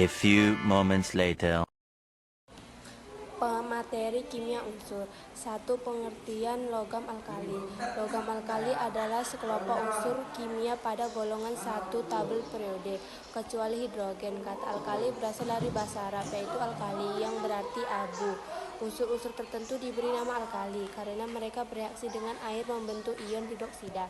A few moments later. Pemateri kimia unsur. 1. Pengertian logam alkali. Logam alkali adalah sekelompok unsur kimia pada golongan 1 tabel periode, kecuali hidrogen. Kata alkali berasal dari bahasa Arab, yaitu alkali, yang berarti abu. Unsur-unsur tertentu diberi nama alkali karena mereka bereaksi dengan air membentuk ion hidroksida,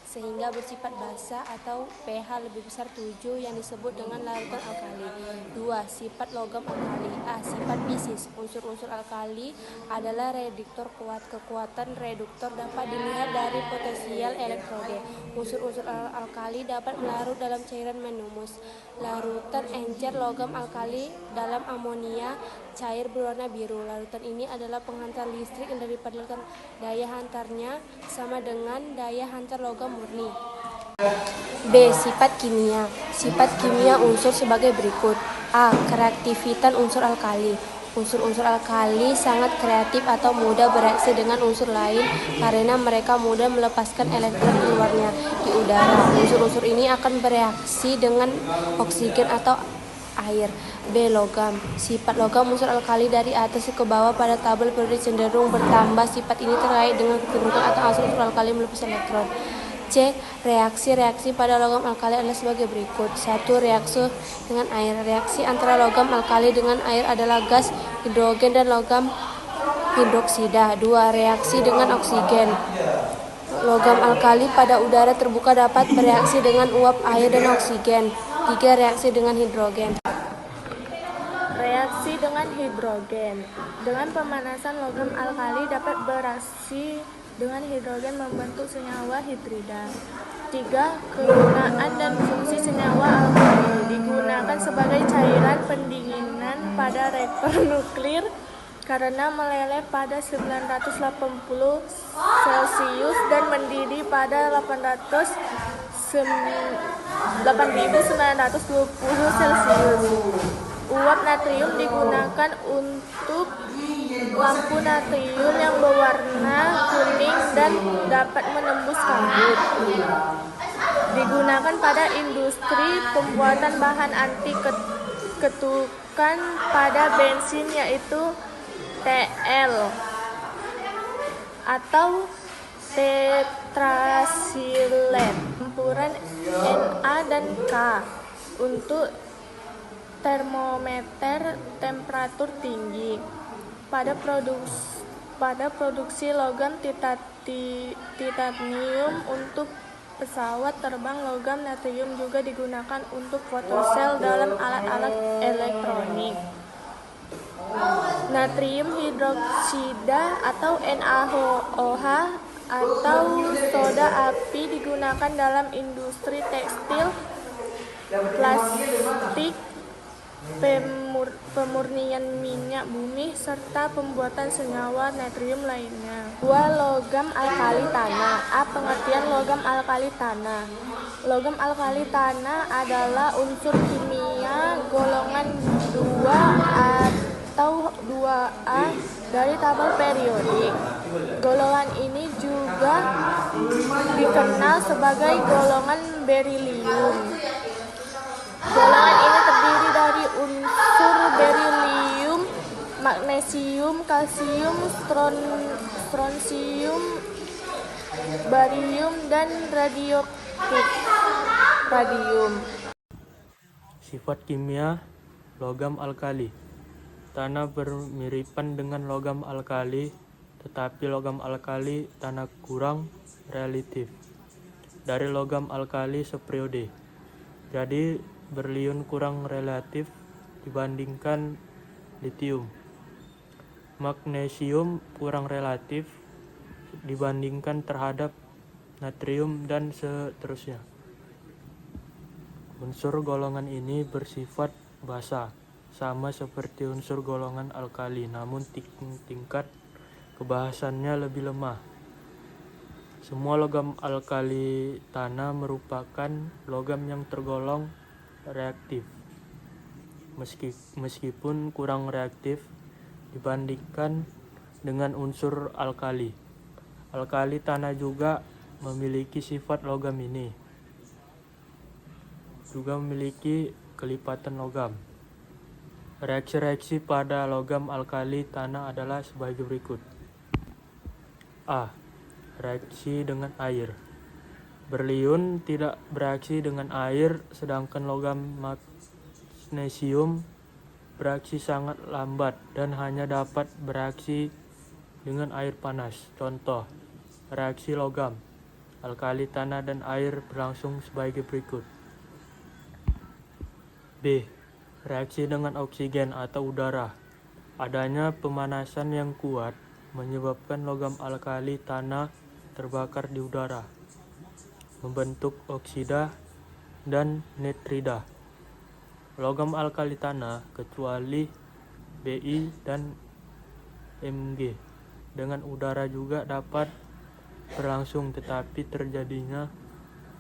sehingga bersifat basa atau pH lebih besar 7 yang disebut dengan larutan alkali. 2. Sifat logam alkali. A. Sifat bisis. Unsur-unsur alkali adalah reduktor kuat. Kekuatan reduktor dapat dilihat dari potensial elektroda. Unsur-unsur alkali dapat melarut dalam cairan menumus. Larutan encer logam alkali dalam amonia cair berwarna biru. Larutan ini adalah penghantar listrik yang daripada daya hantarnya sama dengan daya hantar logam murni. B. Sifat kimia. Sifat kimia unsur sebagai berikut. A. Kereaktivitas unsur alkali. Unsur-unsur alkali sangat kreatif atau mudah bereaksi dengan unsur lain karena mereka mudah melepaskan elektron di luarnya di udara. Unsur-unsur ini akan bereaksi dengan oksigen atau air. B. Logam. Sifat logam unsur alkali dari atas ke bawah pada tabel periode cenderung bertambah. Sifat ini terkait dengan kecenderungan atau unsur alkali melepas elektron. C. Reaksi-reaksi pada logam alkali adalah sebagai berikut. 1. Reaksi dengan air. Reaksi antara logam alkali dengan air adalah gas hidrogen dan logam hidroksida. 2. Reaksi dengan oksigen. Logam alkali pada udara terbuka dapat bereaksi dengan uap air dan oksigen. 3. Reaksi dengan hidrogen. Reaksi dengan hidrogen. Dengan pemanasan logam alkali dapat bereaksi dengan hidrogen membentuk senyawa hidrida. 3. Kegunaan dan fungsi senyawa alkali. Digunakan sebagai cairan pendinginan pada reaktor nuklir karena meleleh pada 980 Celcius dan mendidih pada 8920 Celcius. Uap natrium digunakan untuk lampu natrium yang berwarna kuning dan dapat menembus kabut. Digunakan pada industri pembuatan bahan anti ketukan pada bensin, yaitu TL atau tetrasilet, campuran Na dan K, untuk termometer temperatur tinggi. Pada produksi logam titanium untuk pesawat terbang, logam natrium juga digunakan untuk fotosel dalam alat-alat elektronik. Natrium hidroksida atau NaOH atau soda api digunakan dalam industri tekstil, plastik, pemurnian minyak bumi, serta pembuatan senyawa natrium lainnya. 2. Logam alkali tanah. A. Pengertian logam alkali tanah. Logam alkali tanah adalah unsur kimia golongan 2 atau 2A dari tabel periodik. Golongan ini juga dikenal sebagai golongan berilium. Golongan ini terdiri dari unsur berilium, magnesium, kalsium, stronsium, barium, dan radium. Sifat kimia logam alkali. Tanah bermiripan dengan logam alkali, tetapi logam alkali tanah kurang relatif dari logam alkali seperiode. Jadi berliun kurang relatif dibandingkan litium. Magnesium kurang relatif dibandingkan terhadap natrium, dan seterusnya. Unsur golongan ini bersifat basa, sama seperti unsur golongan alkali, namun tingkat kebasaannya lebih lemah. Semua logam alkali tanah merupakan logam yang tergolong reaktif, meskipun kurang reaktif dibandingkan dengan unsur alkali. Alkali tanah juga memiliki sifat logam ini, juga memiliki kelipatan logam. Reaksi-reaksi pada logam alkali tanah adalah sebagai berikut. A. Reaksi dengan air. Berliun tidak bereaksi dengan air, sedangkan logam magnesium bereaksi sangat lambat dan hanya dapat bereaksi dengan air panas. Contoh, reaksi logam alkali tanah dan air berlangsung sebagai berikut. B. Reaksi dengan oksigen atau udara. Adanya pemanasan yang kuat menyebabkan logam alkali tanah terbakar di udara, membentuk oksida dan nitrida. Logam alkali tanah kecuali Bi dan Mg dengan udara juga dapat berlangsung, tetapi terjadinya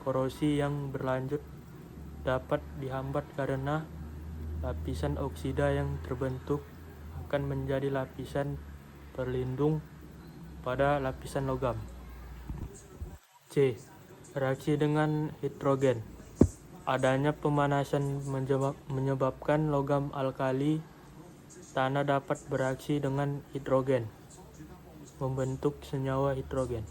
korosi yang berlanjut dapat dihambat karena lapisan oksida yang terbentuk akan menjadi lapisan perlindung pada lapisan logam. C. Reaksi dengan hidrogen. Adanya pemanasan menyebabkan logam alkali tanah dapat bereaksi dengan hidrogen, membentuk senyawa hidrogen.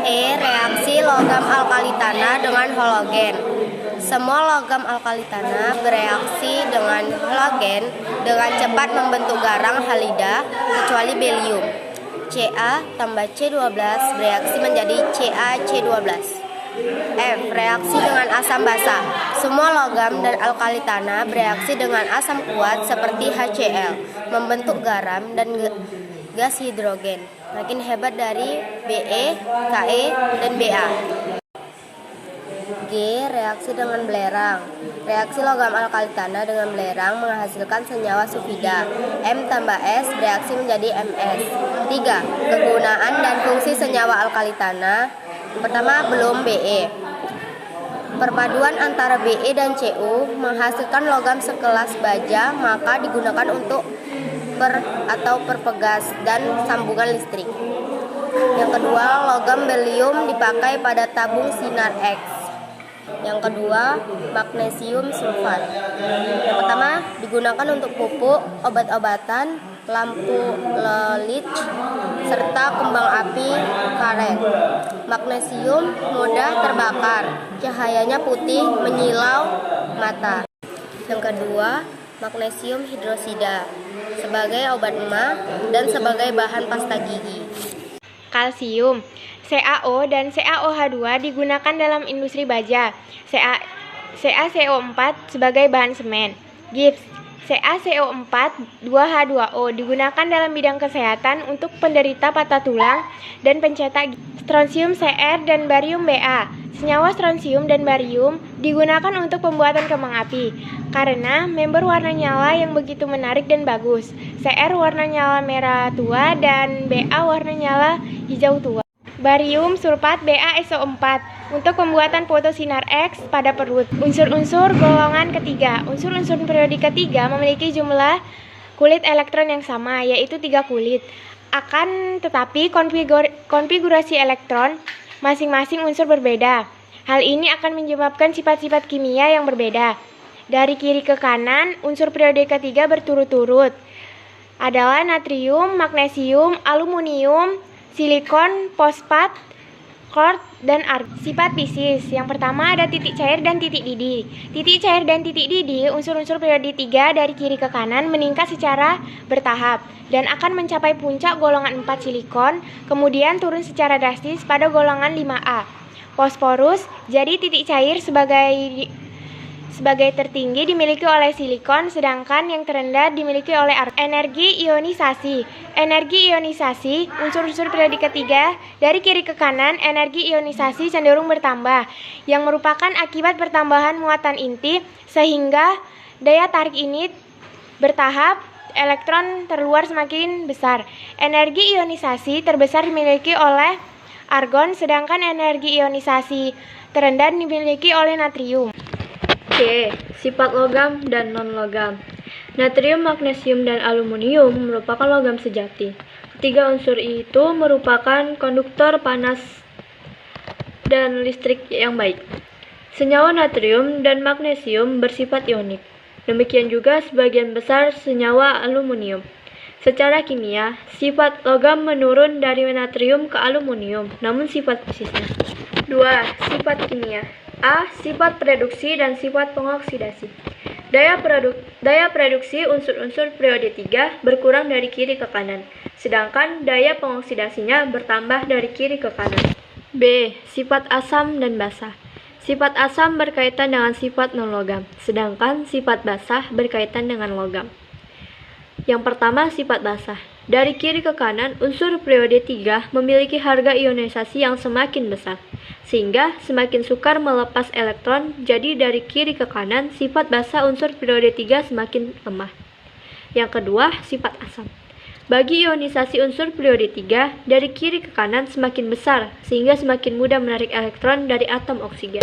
E. Reaksi logam alkali tanah dengan halogen. Semua logam alkali tanah bereaksi dengan halogen dengan cepat membentuk garang halida kecuali berium. Ca tambah C12 bereaksi menjadi CaC12. F. Reaksi dengan asam basa. Semua logam dan alkali tanah bereaksi dengan asam kuat seperti HCl, membentuk garam dan gas hidrogen. Makin hebat dari Be, Ke, dan Ba. G. Reaksi dengan belerang. Reaksi logam alkali tanah dengan belerang menghasilkan senyawa sulfida. M tambah S bereaksi menjadi Ms. 3. Kegunaan dan fungsi senyawa alkali tanah. Pertama, belum Be. Perpaduan antara Be dan Cu menghasilkan logam sekelas baja, maka digunakan untuk perpegas dan sambungan listrik. Yang kedua, logam berlium dipakai pada tabung sinar X. Yang kedua, magnesium sulfat. Yang pertama, digunakan untuk pupuk, obat-obatan, lampu lelich, serta kembang api karet. Magnesium mudah terbakar, cahayanya putih menyilau mata. Yang kedua, magnesium hidrosida sebagai obat emah dan sebagai bahan pasta gigi. Kalsium, CaO dan CaOH2 digunakan dalam industri baja. CaCO4 sebagai bahan semen. Gips, CaCO4 2H2O digunakan dalam bidang kesehatan untuk penderita patah tulang dan pencetak. Strontium Cr dan barium Ba. Senyawa strontium dan barium digunakan untuk pembuatan kembang api karena member warna nyala yang begitu menarik dan bagus. Cr warna nyala merah tua dan Ba warna nyala hijau tua. Barium sulfat BaSO4 untuk pembuatan fotosinar X pada perut. Unsur-unsur golongan ketiga. Unsur-unsur periodik ketiga memiliki jumlah kulit elektron yang sama, yaitu 3 kulit. Akan tetapi konfigurasi elektron masing-masing unsur berbeda. Hal ini akan menyebabkan sifat-sifat kimia yang berbeda. Dari kiri ke kanan, unsur periodik ketiga berturut-turut adalah natrium, magnesium, aluminium, silikon, fosfat, klor, dan argon. Sifat fisis. Yang pertama ada titik cair dan titik didih. Titik cair dan titik didih, unsur-unsur periodik 3 dari kiri ke kanan meningkat secara bertahap dan akan mencapai puncak golongan 4 silikon, kemudian turun secara drastis pada golongan 5A. Fosforus, jadi titik cair sebagai tertinggi dimiliki oleh silikon, sedangkan yang terendah dimiliki oleh argon. Energi ionisasi. Energi ionisasi, unsur-unsur periodik ketiga dari kiri ke kanan, energi ionisasi cenderung bertambah, yang merupakan akibat pertambahan muatan inti, sehingga daya tarik ini bertahap, elektron terluar semakin besar. Energi ionisasi terbesar dimiliki oleh argon, sedangkan energi ionisasi terendah dimiliki oleh natrium. C. Sifat logam dan non-logam. Natrium, magnesium, dan aluminium merupakan logam sejati. Ketiga unsur itu merupakan konduktor panas dan listrik yang baik. Senyawa natrium dan magnesium bersifat ionik. Demikian juga sebagian besar senyawa aluminium. Secara kimia, sifat logam menurun dari natrium ke aluminium, namun sifat fisisnya. 2. Sifat kimia. A. Sifat reduksi dan sifat pengoksidasi. Daya produksi unsur-unsur periode 3 berkurang dari kiri ke kanan, sedangkan daya pengoksidasinya bertambah dari kiri ke kanan. B. Sifat asam dan basa. Sifat asam berkaitan dengan sifat non-logam, sedangkan sifat basah berkaitan dengan logam. Yang pertama, sifat basah. Dari kiri ke kanan, unsur periode 3 memiliki harga ionisasi yang semakin besar, sehingga semakin sukar melepas elektron, jadi dari kiri ke kanan, sifat basah unsur periode 3 semakin lemah. Yang kedua, sifat asam. Bagi ionisasi unsur periode 3, dari kiri ke kanan semakin besar, sehingga semakin mudah menarik elektron dari atom oksigen.